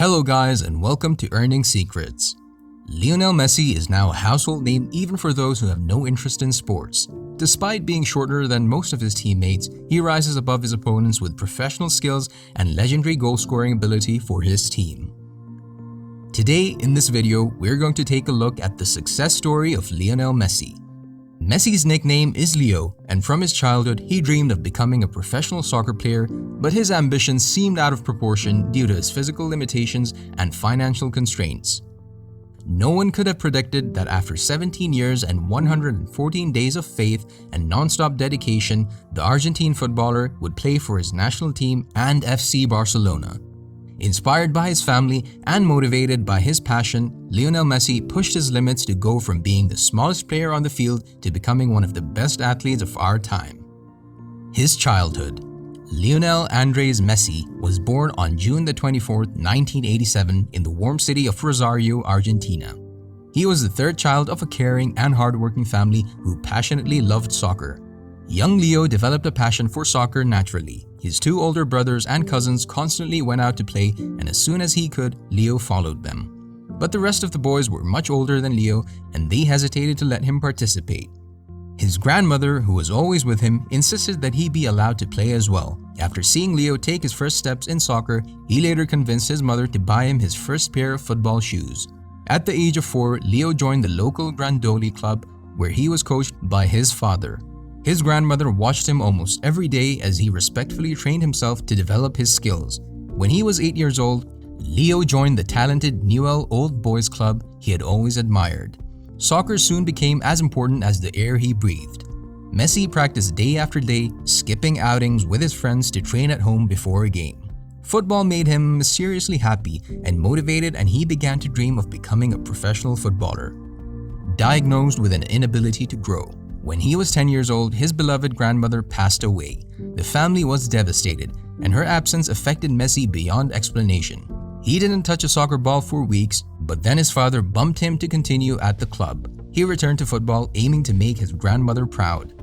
Hello guys and welcome to Earning Secrets. Lionel Messi is now a household name even for those who have no interest in sports. Despite being shorter than most of his teammates, he rises above his opponents with professional skills and legendary goal-scoring ability for his team. Today, in this video, we're going to take a look at the success story of Lionel Messi. Messi's nickname is Leo, and from his childhood, he dreamed of becoming a professional soccer player, but his ambitions seemed out of proportion due to his physical limitations and financial constraints. No one could have predicted that after 17 years and 114 days of faith and non-stop dedication, the Argentine footballer would play for his national team and FC Barcelona. Inspired by his family and motivated by his passion, Lionel Messi pushed his limits to go from being the smallest player on the field to becoming one of the best athletes of our time. His childhood. Lionel Andres Messi was born on June 24, 1987 in the warm city of Rosario, Argentina. He was the third child of a caring and hardworking family who passionately loved soccer. Young Leo developed a passion for soccer naturally. His two older brothers and cousins constantly went out to play, and as soon as he could, Leo followed them. But the rest of the boys were much older than Leo, and they hesitated to let him participate. His grandmother, who was always with him, insisted that he be allowed to play as well. After seeing Leo take his first steps in soccer, he later convinced his mother to buy him his first pair of football shoes. At the age of 4, Leo joined the local Grandoli club, where he was coached by his father. His grandmother watched him almost every day as he respectfully trained himself to develop his skills. When he was 8 years old, Leo joined the talented Newell Old Boys Club he had always admired. Soccer soon became as important as the air he breathed. Messi practiced day after day, skipping outings with his friends to train at home before a game. Football made him mysteriously happy and motivated, and he began to dream of becoming a professional footballer. Diagnosed with an inability to grow. When he was 10 years old, his beloved grandmother passed away. The family was devastated, and her absence affected Messi beyond explanation. He didn't touch a soccer ball for weeks, but then his father bumped him to continue at the club. He returned to football, aiming to make his grandmother proud.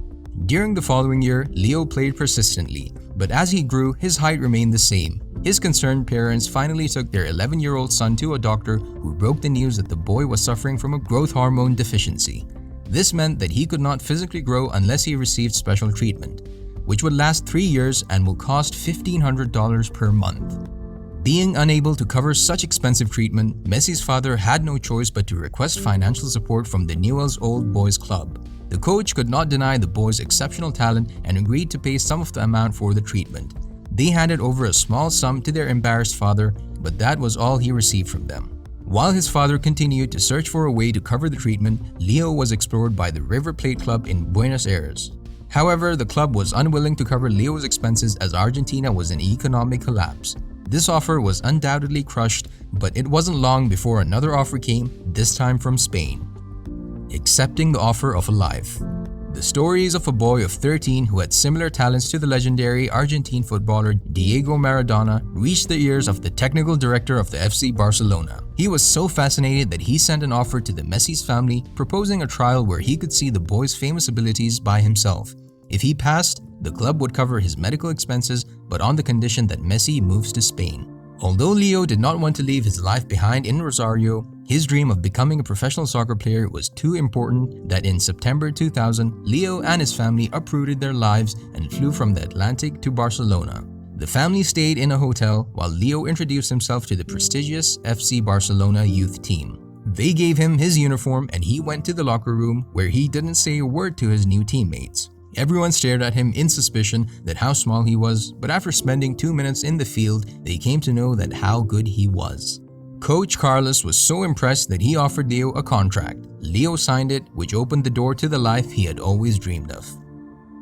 During the following year, Leo played persistently, but as he grew, his height remained the same. His concerned parents finally took their 11-year-old son to a doctor who broke the news that the boy was suffering from a growth hormone deficiency. This meant that he could not physically grow unless he received special treatment, which would last 3 years and will cost $1,500 per month. Being unable to cover such expensive treatment, Messi's father had no choice but to request financial support from the Newell's Old Boys Club. The coach could not deny the boy's exceptional talent and agreed to pay some of the amount for the treatment. They handed over a small sum to their embarrassed father, but that was all he received from them. While his father continued to search for a way to cover the treatment, Leo was explored by the River Plate Club in Buenos Aires. However, the club was unwilling to cover Leo's expenses as Argentina was in economic collapse. This offer was undoubtedly crushed, but it wasn't long before another offer came, this time from Spain. Accepting the offer of a life. The stories of a boy of 13 who had similar talents to the legendary Argentine footballer Diego Maradona reached the ears of the technical director of the FC Barcelona. He was so fascinated that he sent an offer to the Messi's family, proposing a trial where he could see the boy's famous abilities by himself. If he passed, the club would cover his medical expenses, but on the condition that Messi moves to Spain. Although Leo did not want to leave his life behind in Rosario, his dream of becoming a professional soccer player was too important that in September 2000, Leo and his family uprooted their lives and flew from the Atlantic to Barcelona. The family stayed in a hotel while Leo introduced himself to the prestigious FC Barcelona youth team. They gave him his uniform and he went to the locker room where he didn't say a word to his new teammates. Everyone stared at him in suspicion that how small he was, but after spending 2 minutes in the field, they came to know that how good he was. Coach Carlos was so impressed that he offered Leo a contract. Leo signed it, which opened the door to the life he had always dreamed of.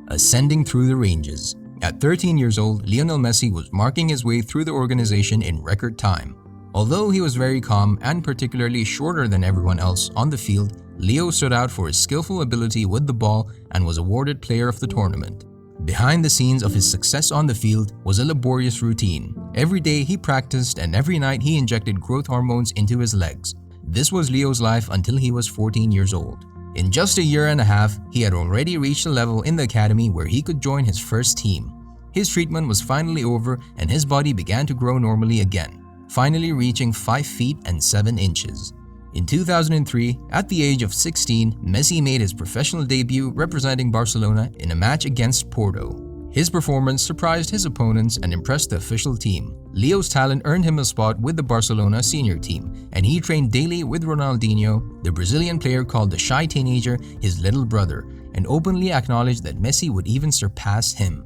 Ascending through the ranges. At 13 years old, Lionel Messi was marking his way through the organization in record time. Although he was very calm and particularly shorter than everyone else on the field, Leo stood out for his skillful ability with the ball and was awarded Player of the Tournament. Behind the scenes of his success on the field was a laborious routine. Every day he practiced and every night he injected growth hormones into his legs. This was Leo's life until he was 14 years old. In just a year and a half, he had already reached a level in the academy where he could join his first team. His treatment was finally over and his body began to grow normally again. finally reaching 5 feet and 7 inches. In 2003, at the age of 16, Messi made his professional debut representing Barcelona in a match against Porto. His performance surprised his opponents and impressed the official team. Leo's talent earned him a spot with the Barcelona senior team, and he trained daily with Ronaldinho. The Brazilian player called the shy teenager his little brother and openly acknowledged that Messi would even surpass him.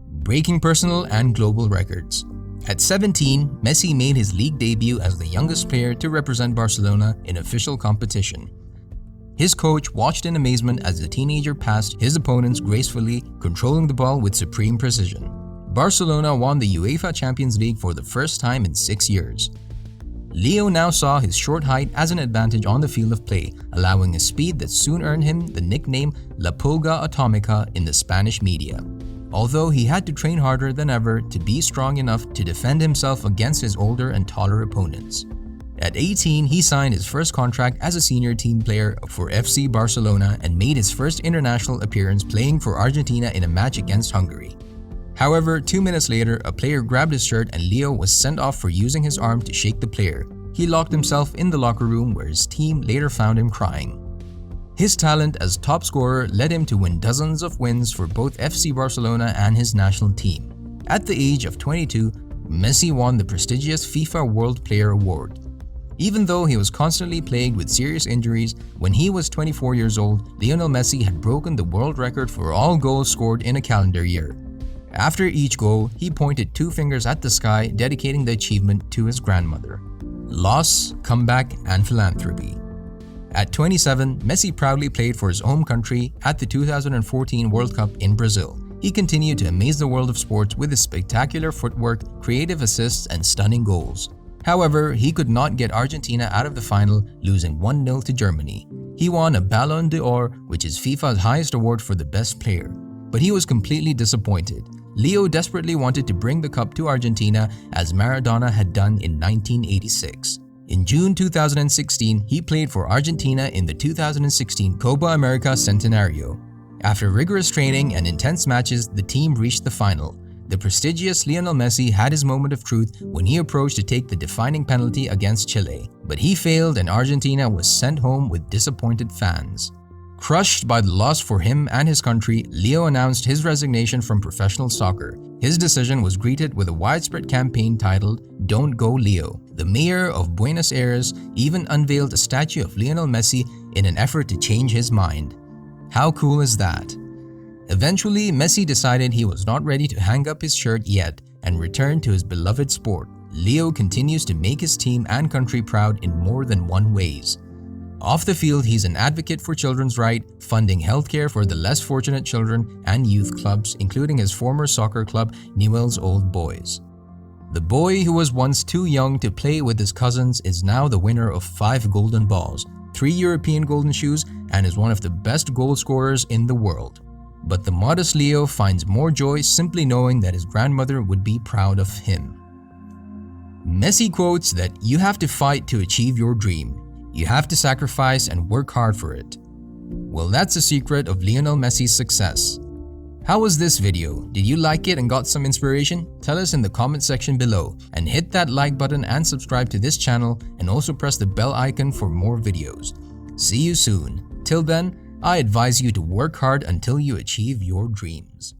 Breaking personal and global records. At 17, Messi made his league debut as the youngest player to represent Barcelona in official competition. His coach watched in amazement as the teenager passed his opponents gracefully, controlling the ball with supreme precision. Barcelona won the UEFA Champions League for the first time in 6 years. Leo now saw his short height as an advantage on the field of play, allowing a speed that soon earned him the nickname La Pulga Atomica in the Spanish media. Although he had to train harder than ever to be strong enough to defend himself against his older and taller opponents. At 18, he signed his first contract as a senior team player for FC Barcelona and made his first international appearance playing for Argentina in a match against Hungary. However, 2 minutes later, a player grabbed his shirt and Leo was sent off for using his arm to shake the player. He locked himself in the locker room where his team later found him crying. His talent as top scorer led him to win dozens of wins for both FC Barcelona and his national team. At the age of 22, Messi won the prestigious FIFA World Player Award. Even though he was constantly plagued with serious injuries, when he was 24 years old, Lionel Messi had broken the world record for all goals scored in a calendar year. After each goal, he pointed 2 fingers at the sky, dedicating the achievement to his grandmother. Loss, comeback, and philanthropy. At 27, Messi proudly played for his home country at the 2014 World Cup in Brazil. He continued to amaze the world of sports with his spectacular footwork, creative assists, and stunning goals. However, he could not get Argentina out of the final, losing 1-0 to Germany. He won a Ballon d'Or, which is FIFA's highest award for the best player. But he was completely disappointed. Leo desperately wanted to bring the cup to Argentina as Maradona had done in 1986. In June 2016, he played for Argentina in the 2016 Copa America Centenario. After rigorous training and intense matches, the team reached the final. The prestigious Lionel Messi had his moment of truth when he approached to take the defining penalty against Chile, but he failed and Argentina was sent home with disappointed fans. Crushed by the loss for him and his country, Leo announced his resignation from professional soccer. His decision was greeted with a widespread campaign titled "Don't Go Leo." The mayor of Buenos Aires even unveiled a statue of Lionel Messi in an effort to change his mind. How cool is that? Eventually, Messi decided he was not ready to hang up his shirt yet and returned to his beloved sport. Leo continues to make his team and country proud in more than one ways. Off the field, he's an advocate for children's rights, funding healthcare for the less fortunate children and youth clubs, including his former soccer club, Newell's Old Boys. The boy who was once too young to play with his cousins is now the winner of 5 golden balls, 3 European golden shoes, and is one of the best goal scorers in the world. But the modest Leo finds more joy simply knowing that his grandmother would be proud of him. Messi quotes that you have to fight to achieve your dream. You have to sacrifice and work hard for it. Well, that's the secret of Lionel Messi's success. How was this video? Did you like it and got some inspiration? Tell us in the comment section below and hit that like button and subscribe to this channel and also press the bell icon for more videos. See you soon. Till then, I advise you to work hard until you achieve your dreams.